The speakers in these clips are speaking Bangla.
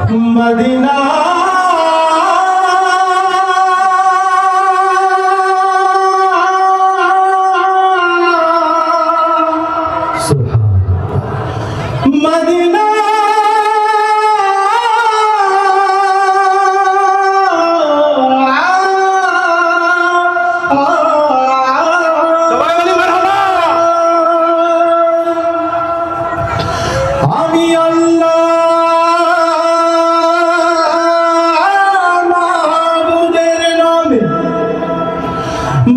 মদিনা মদিনা সবাই বলি মারহাবা। আমি আল্লাহ মাবুদের নামে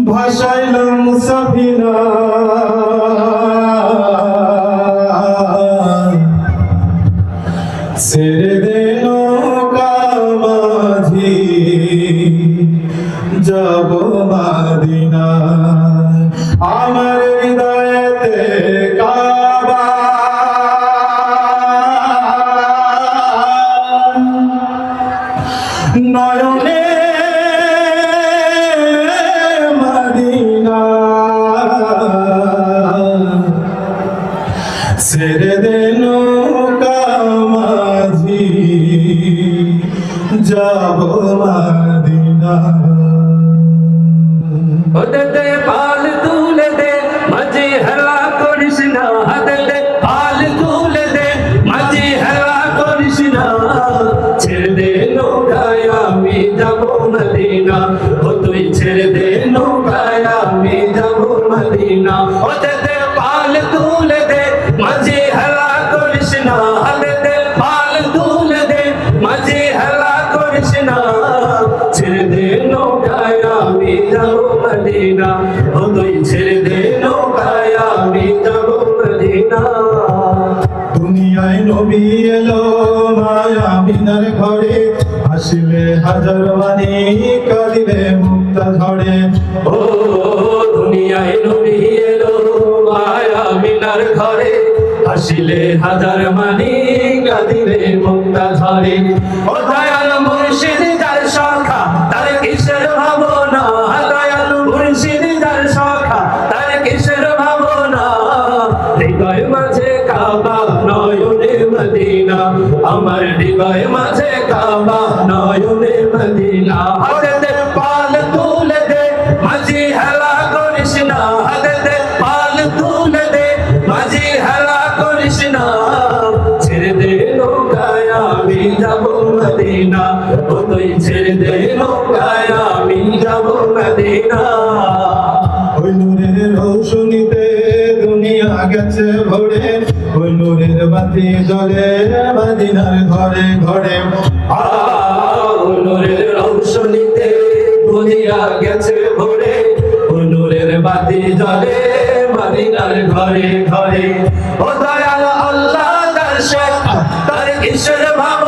ভাসাইলাম সাফিনা, ছেড়ে দে নৌকা মাঝি যাব মদিনা। আমার হৃদয়েতে কাবা, নয়নে মদিনা, ছেড়ে দে নৌকা মাঝি যাব মদিনা। ওদের দে পাল তুলে দে মাঝি হেলা করিস না, হাতে দে পাল তুলে দে মাঝি হেলা করিস না, ছেড়ে দে নৌকায় আমি যাব মদিনা, ও তুই ছেড়ে দে নৌকায় আমি যাব মদিনা। ওদের দে পাল তুলে দে মাঝি হেলা করিস না, হাতে দে পাল তুলে দে মাঝি হেলা করিস না, ছেড়ে দে নৌকায় আমি যাব মদিনা, ও তুই ছেড়ে দে নৌকায় আমি যাব মদিনা। দুনিয়ায় নবী এলো মায়া মিনার ঘরে, আসলে হাজার বাণী কাঁদিলে মুক্তা ঝরে। ও দুনিয়ায় নবী এলো মায়া মিনার ঘরে, আসিলে হাজার মানি কাঁদিলে মুক্তা ঝরে। ও দয়াল মুর্শিদ যার শাখা তার কিসের ভাবনা, দয়াল মুর্শিদ যার শাখা তার কিসের ভাবনা, হৃদয় মাঝে কাবা নয়নে মদিনা, আমার হৃদয় মাঝে কাবা নয়নে মদিনা। হাতে দে পাল তুলে দে মাঝি হেলা করিস না, হাতে দে পাল তুলে দে মাঝি হেলা করিস না, ছেড়ে দে নৌকায় আমি যাব মদিনা, ও তুই ছেড়ে দে নৌকায় আমি যাব মদিনা। ওই নূরের রৌশনীতে দুনিয়া গেছে ভরে, ওই নূরের বাতি জ্বলে মদিনার ঘরে ঘরে। নূরের রৌশনীতে দুনিয়া গেছে ভরে, নূরের বাতি জ্বলে মদিনার ঘরে ঘরে। ও দয়াল আল্লাহ তার শেখ তার কিসের ভাব